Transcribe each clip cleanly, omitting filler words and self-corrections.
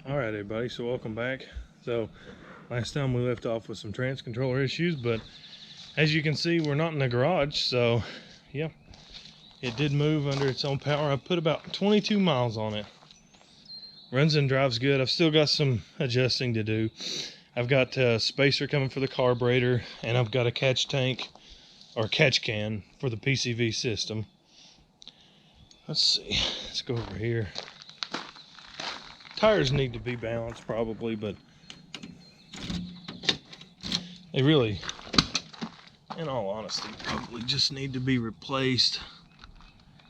All right, everybody, so welcome back. So last time we left off with some trans controller issues, but as you can see, we're not in the garage. So yeah, it did move under its own power. I put about 22 miles on it. Runs and drives good. I've still got some adjusting to do. I've got a spacer coming for the carburetor, and I've got a catch tank or catch can for the PCV system. Let's see, let's go over here. Tires need to be balanced probably, but they really, in all honesty, probably just need to be replaced.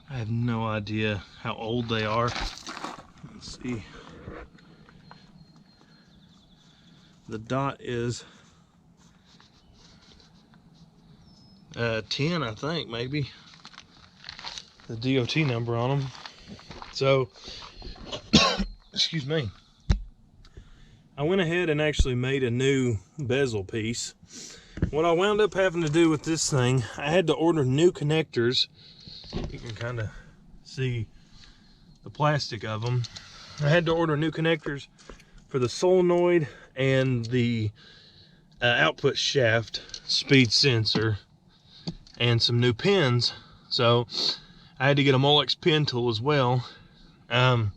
I have no idea how old they are. Let's see. The dot is 10, I think, maybe. The DOT number on them. So, excuse me. I went ahead and actually made a new bezel piece. What I wound up having to do with this thing, I had to order new connectors. You can kind of see the plastic of them. I had to order new connectors for the solenoid and the output shaft speed sensor and some new pins. So I had to get a Molex pin tool as well. The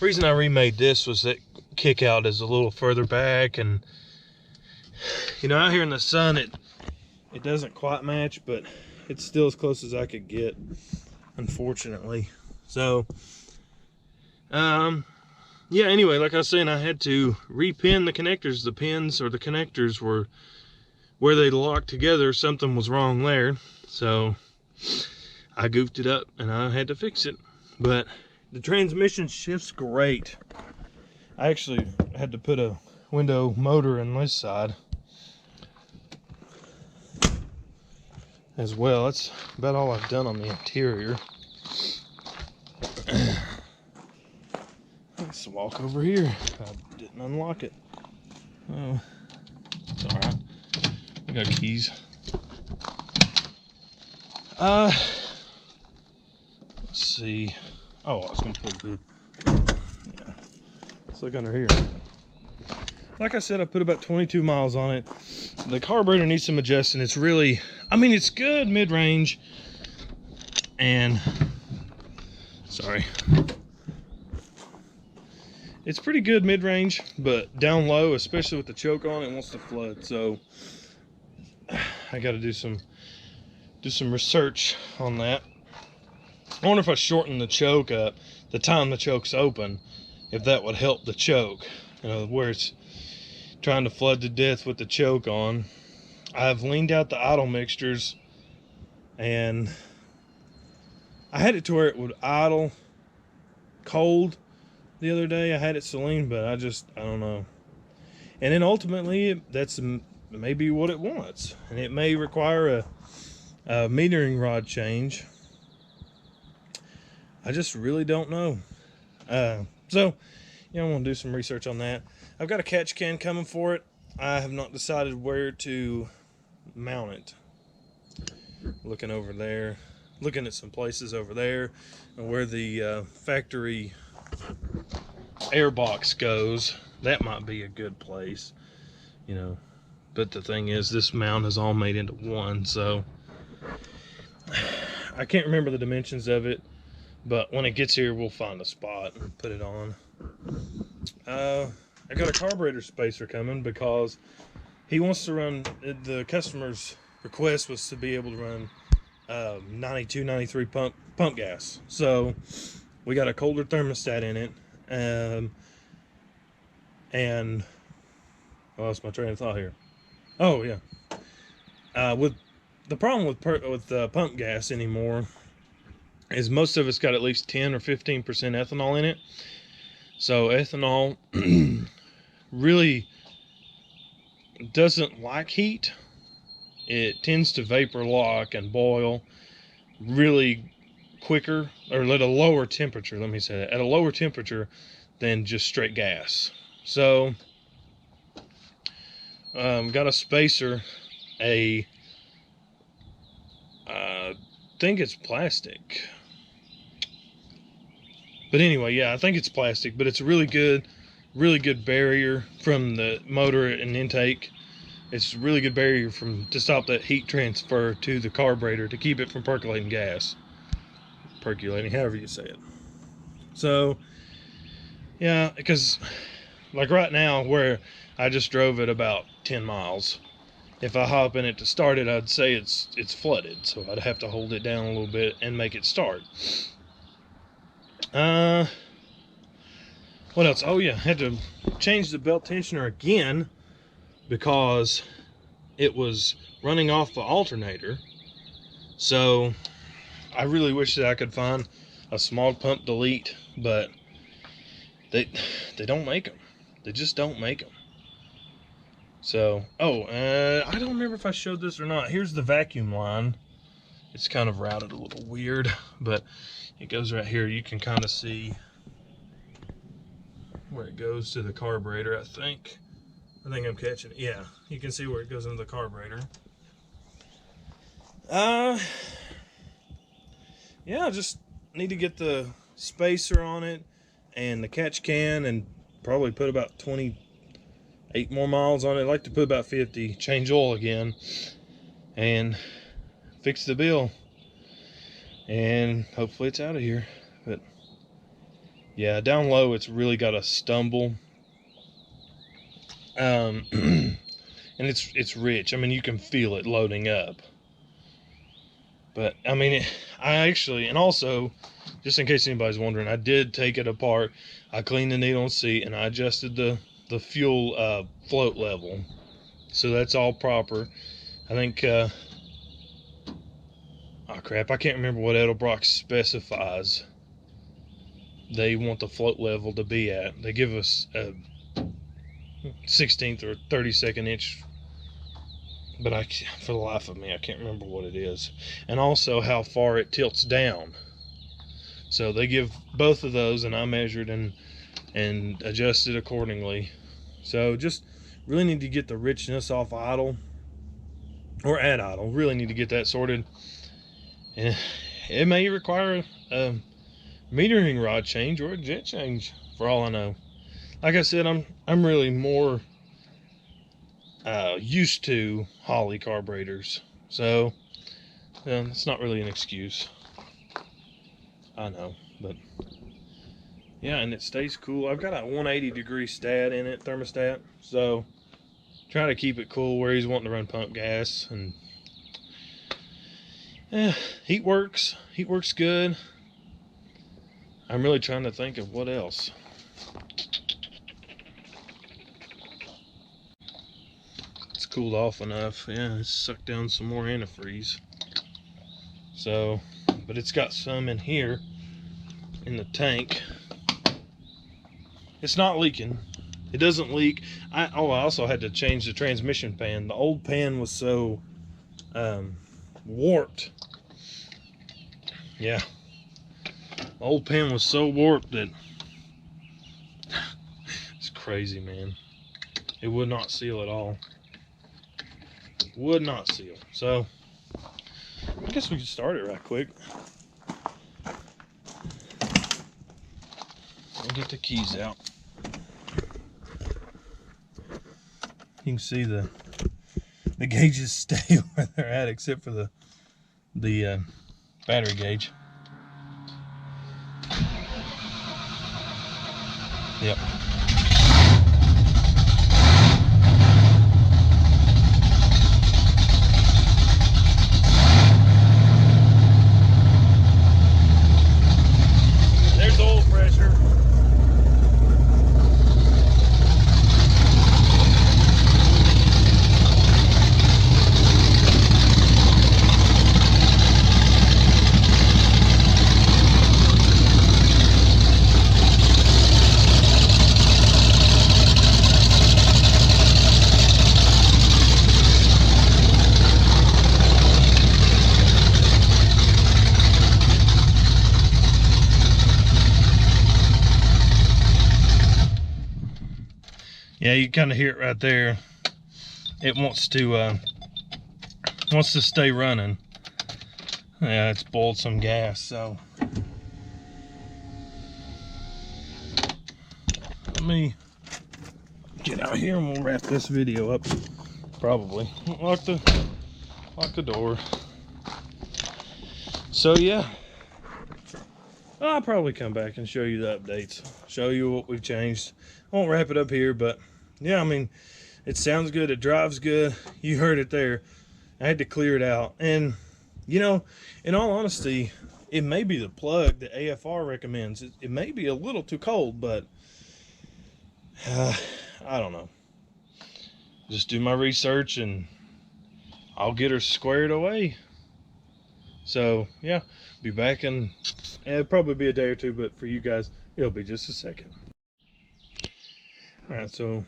reason I remade this was that kick out is a little further back, and you know, out here in the sun it doesn't quite match, but it's still as close as I could get, unfortunately. So yeah, anyway, like I was saying, I had to repin the connectors. The pins or the connectors were where they locked together. Something was wrong there, so I goofed it up and I had to fix it. But the transmission shifts great. I actually had to put a window motor in this side as well. That's about all I've done on the interior. Let's walk over here. I didn't unlock it. Oh, it's all right. We got keys. Let's see. Oh, I was gonna put the, yeah. Let's look under here. Like I said, I put about 22 miles on it. The carburetor needs some adjusting. It's really, I mean, it's good mid-range, and sorry, it's pretty good mid-range, but down low, especially with the choke on, it wants to flood. So I got to do some research on that. I wonder if I shorten the choke up, the time the choke's open, if that would help the choke. You know, where it's trying to flood to death with the choke on. I've leaned out the idle mixtures, and I had it to where it would idle cold the other day. I had it saline, but I don't know. And then ultimately, that's maybe what it wants, and it may require a metering rod change. I just really don't know. So, you know, I'm gonna do some research on that. I've got a catch can coming for it. I have not decided where to mount it. Looking over there, looking at some places over there, and where the factory air box goes, that might be a good place, you know. But the thing is, this mount is all made into one, so I can't remember the dimensions of it, but when it gets here, we'll find a spot and put it on. I got a carburetor spacer coming because he wants to run, the customer's request was to be able to run 92, 93 pump gas. So we got a colder thermostat in it. And I lost my train of thought here. Oh yeah. With the problem with pump gas anymore is most of it's got at least 10 or 15% ethanol in it. So ethanol really doesn't like heat. It tends to vapor lock and boil really quicker, or at a lower temperature, let me say that, at a lower temperature than just straight gas. So got a spacer, I think it's plastic, but anyway, yeah, I think it's plastic, but it's really good really good barrier from the motor and intake. It's a really good barrier to stop that heat transfer to the carburetor to keep it from percolating gas. Percolating, however you say it. So, yeah, because like right now, where I just drove it about 10 miles. If I hop in it to start it, I'd say it's flooded, so I'd have to hold it down a little bit and make it start. What else? Oh yeah, I had to change the belt tensioner again because it was running off the alternator. So I really wish that I could find a small pump delete, but they don't make them. They just don't make them. So, I don't remember if I showed this or not. Here's the vacuum line. It's kind of routed a little weird, but it goes right here. You can kind of see where it goes to the carburetor, I think. I think I'm catching it. Yeah, you can see where it goes into the carburetor. Yeah, just need to get the spacer on it and the catch can, and probably put about 28 more miles on it. I'd like to put about 50, change oil again, and fix the bill, and hopefully it's out of here. But yeah, down low it's really got a stumble, and it's rich. I mean, you can feel it loading up. But I mean, I actually, and also, just in case anybody's wondering, I did take it apart. I cleaned the needle and seat, and I adjusted the fuel float level, so that's all proper. I think oh crap, I can't remember what Edelbrock specifies they want the float level to be at. They give us a 16th or 32nd inch, but for the life of me, I can't remember what it is. And also how far it tilts down. So they give both of those, and I measured and adjusted accordingly. So just really need to get the richness off idle, or at idle. Really need to get that sorted. And it may require a metering rod change or a jet change, for all I know. Like I said, I'm really more used to Holley carburetors, so it's not really an excuse. I know, but yeah, and it stays cool. I've got a 180-degree stat in it, thermostat, so try to keep it cool where he's wanting to run pump gas. And yeah, heat works good. I'm really trying to think of what else. It's cooled off enough. Yeah, it's sucked down some more antifreeze. So, but it's got some in here in the tank. It's not leaking. It doesn't leak. I also had to change the transmission pan. The old pan was so warped. Yeah, the old pan was so warped that it's crazy, man. It would not seal at all. Would not seal. So I guess we could start it right quick. I'll get the keys out. You can see the gauges stay where they're at, except for the battery gauge. Yep. There's oil pressure. Yeah, you kind of hear it right there. It wants to stay running. Yeah, it's boiled some gas, so let me get out here and we'll wrap this video up. Probably lock the door. So yeah, I'll probably come back and show you the updates, show you what we've changed. I won't wrap it up here, but yeah, I mean, it sounds good, it drives good. You heard it there. I had to clear it out, and you know, in all honesty, it may be the plug that AFR recommends. It may be a little too cold, but I don't know. Just do my research and I'll get her squared away. So yeah, be back in, it'll probably be a day or two, but for you guys, it'll be just a second. All right, so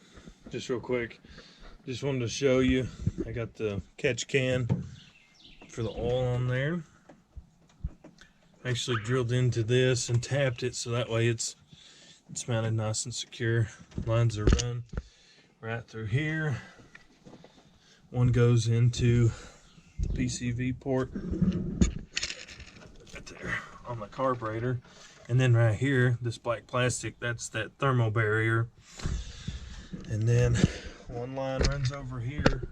just real quick, just wanted to show you, I got the catch can for the oil on there. Actually drilled into this and tapped it so that way it's mounted nice and secure. Lines are run right through here. One goes into the PCV port right there on the carburetor, and then right here, this black plastic, that's that thermal barrier. And then one line runs over here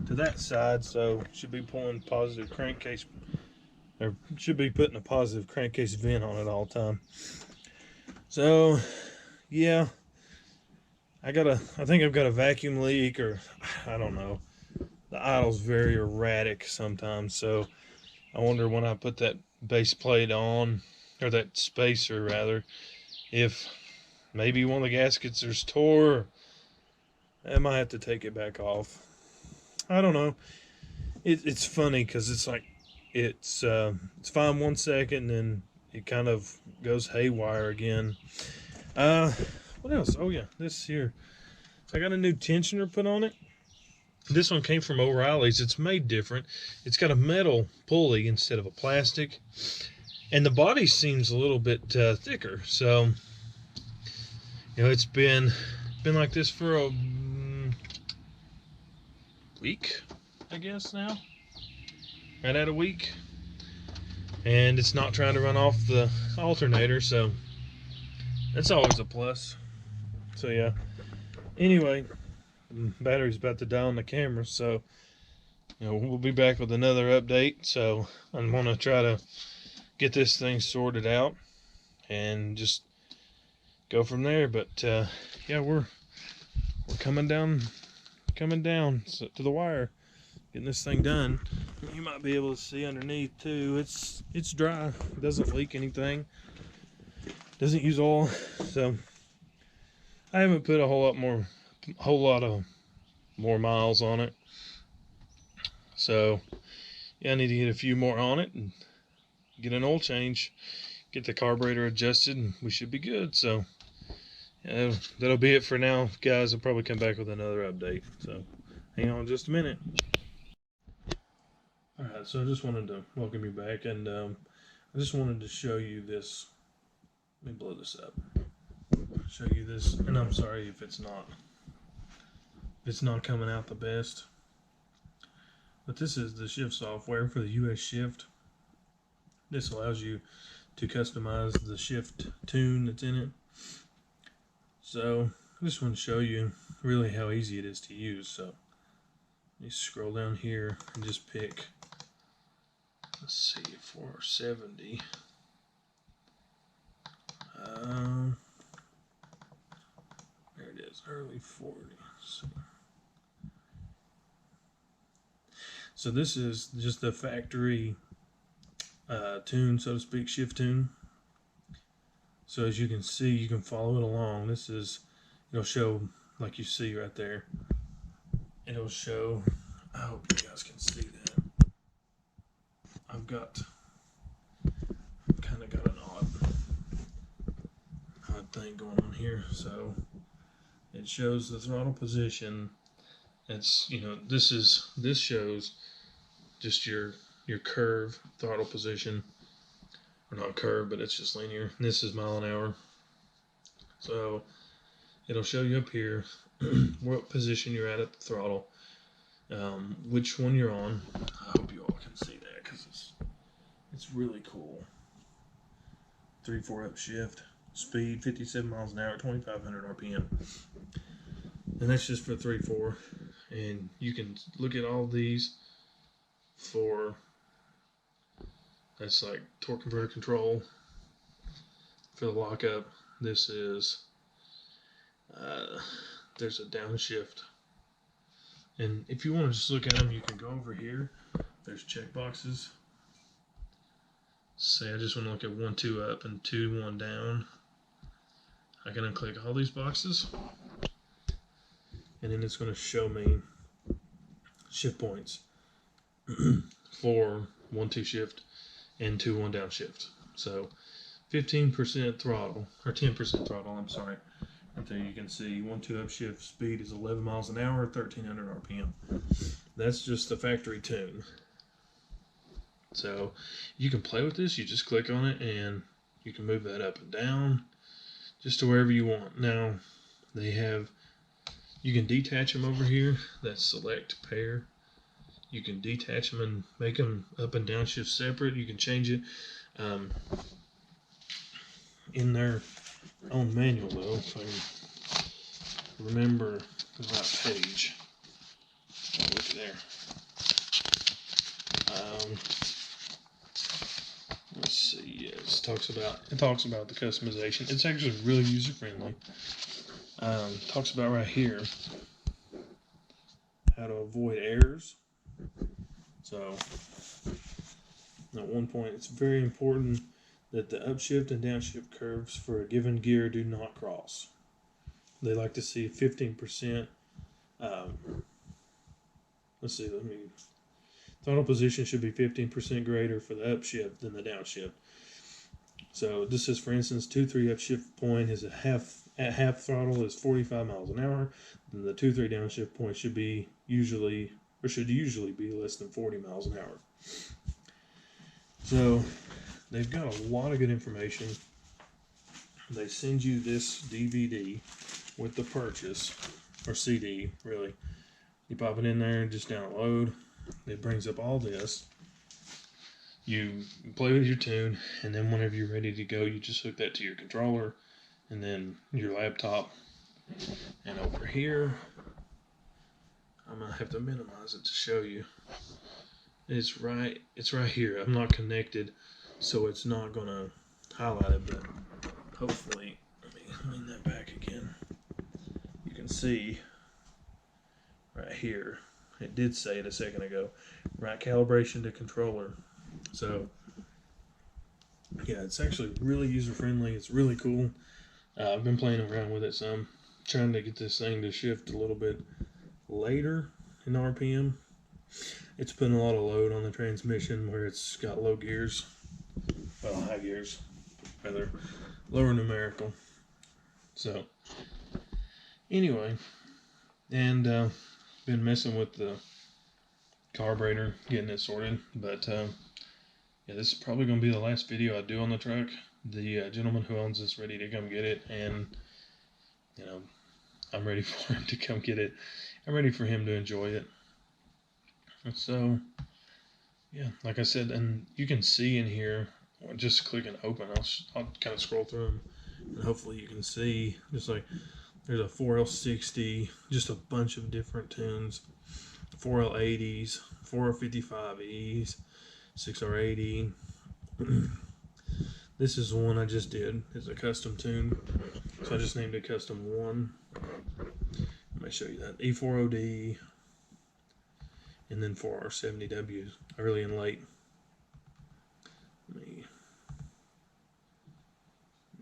to that side, so should be pulling positive crankcase, or should be putting a positive crankcase vent on it all the time. So yeah, I think I've got a vacuum leak, or I don't know. The idle's very erratic sometimes, so I wonder when I put that base plate on, or that spacer rather, if maybe one of the gaskets is tore. I might have to take it back off. I don't know. It's funny because it's like it's fine 1 second and then it kind of goes haywire again. What else? Oh yeah, this here. So I got a new tensioner put on it. This one came from O'Reilly's. It's made different. It's got a metal pulley instead of a plastic, and the body seems a little bit thicker. So you know, it's been like this for a week, I guess now. Right at a week, and it's not trying to run off the alternator, so that's always a plus. So yeah. Anyway, battery's about to die on the camera, so you know, we'll be back with another update. So I want to try to get this thing sorted out and just go from there. But yeah, we're coming down to the wire, getting this thing done. You might be able to see underneath too. It's dry. It doesn't leak anything. Doesn't use oil. So I haven't put a whole lot of more miles on it. So yeah, I need to get a few more on it and get an oil change, get the carburetor adjusted, and we should be good. So yeah, that'll be it for now, guys. I'll probably come back with another update. So hang on just a minute. Alright, so I just wanted to welcome you back, and I just wanted to show you this. Let me blow this up. Show you this, and I'm sorry if it's not coming out the best. But this is the shift software for the US shift. This allows you to customize the shift tune that's in it. So I just want to show you really how easy it is to use. So you scroll down here and just pick, let's see, 470. There it is, early 40. So this is just the factory tune, so to speak, shift tune. So as you can see, you can follow it along. This is, it'll show, like you see right there. It'll show, I hope you guys can see that. I've kind of got an odd thing going on here. So it shows the throttle position. It's, you know, this shows just your curve throttle position, or not curve, but it's just linear. And this is mile an hour. So it'll show you up here what position you're at the throttle, which one you're on. I hope you all can see that because it's really cool. 3/4 upshift, speed 57 miles an hour, 2,500 RPM. And that's just for 3-4. And you can look at all these for, that's like torque converter control for the lockup. This is, there's a downshift. And if you want to just look at them, you can go over here. There's check boxes. Say I just want to look at 1, 2 up and 2, 1 down. I can unclick all these boxes, and then it's going to show me shift points for 1, 2 shift and 2, 1 down shift. So 15% throttle, or 10% throttle, I'm sorry. Right there you can see 1, 2 up shift speed is 11 miles an hour, 1300 RPM. That's just the factory tune. So you can play with this. You just click on it and you can move that up and down just to wherever you want. Now they have, you can detach them over here. That's select pair. You can detach them and make them up and down shift separate. You can change it in their own manual though, if I remember the right page. Look there. Let's see. Yes, it talks about the customization. It's actually really user friendly. Talks about right here how to avoid errors. So at one point, it's very important that the upshift and downshift curves for a given gear do not cross. They like to see 15%. Let's see. Throttle position should be 15% greater for the upshift than the downshift. So this is, for instance, 2-3 upshift point is at half throttle is 45 miles an hour. Then the 2-3 downshift point should usually be less than 40 miles an hour. So they've got a lot of good information. They send you this DVD with the purchase, or CD, really. You pop it in there and just download. It brings up all this. You play with your tune, and then whenever you're ready to go, you just hook that to your controller and then your laptop. And over here, I'm gonna have to minimize it to show you. It's right here. I'm not connected, so it's not gonna highlight it, but hopefully, let me lean that back again. You can see right here. It did say it a second ago. Right calibration to controller. So, yeah, it's actually really user-friendly. It's really cool. I've been playing around with it some. Trying to get this thing to shift a little bit later in RPM. It's putting a lot of load on the transmission where it's got low gears. Well, high gears. Rather, lower numerical. So, anyway. And, been messing with the carburetor, getting it sorted, but yeah, this is probably going to be the last video I do on the truck. The gentleman who owns this ready to come get it, and you know, I'm ready for him to come get it. I'm ready for him to enjoy it. So yeah, like I said, and you can see in here, just click and open, I'll kind of scroll through them, and hopefully you can see, just like there's a 4L60, just a bunch of different tunes, 4L80s, 4L55Es, 6R80. This is the one I just did. It's a custom tune, so I just named it Custom 1. Let me show you that. E40D, and then 4R70Ws, early and late. No,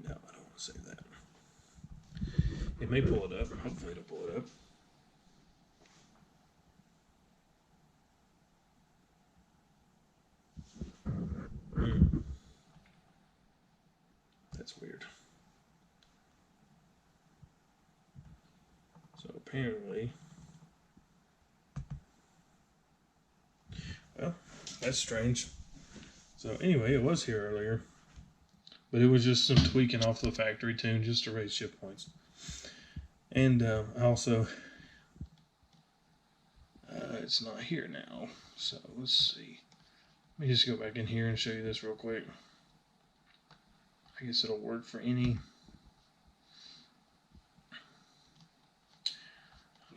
I don't want to say that. It may pull it up. Hopefully it'll pull it up. That's weird. So apparently, well, that's strange. So anyway, it was here earlier, but it was just some tweaking off the factory tune just to raise shift points. And also, it's not here now. So let's see. Let me just go back in here and show you this real quick. I guess it'll work for any.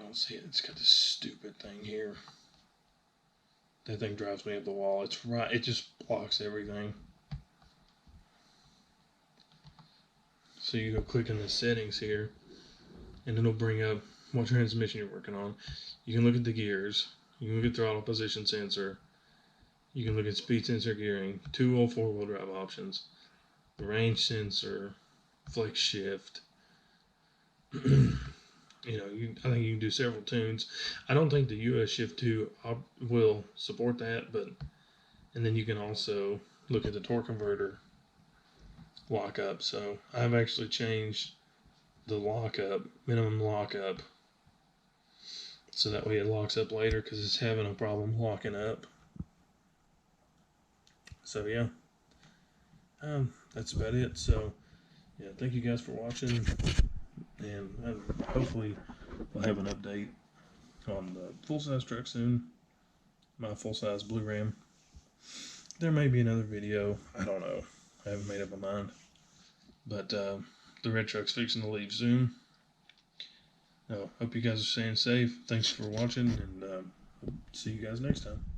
don't see it. It's got this stupid thing here. That thing drives me up the wall. It's right. It just blocks everything. So you go click in the settings here, and it'll bring up what transmission you're working on. You can look at the gears. You can look at throttle position sensor. You can look at speed sensor gearing, 2-wheel, 4-wheel drive options, the range sensor, flex shift. You know, I think you can do several tunes. I don't think the US Shift 2 will support that, but and then you can also look at the torque converter lockup. So I've actually changed the lockup, minimum lockup, so that way it locks up later because it's having a problem locking up. So yeah, that's about it. So yeah, thank you guys for watching, and hopefully we'll have an update on the full-size truck soon, my full-size Blue Ram. There may be another video, I don't know, I haven't made up my mind, but the red truck's fixing to leave soon. Hope you guys are staying safe. Thanks for watching, and see you guys next time.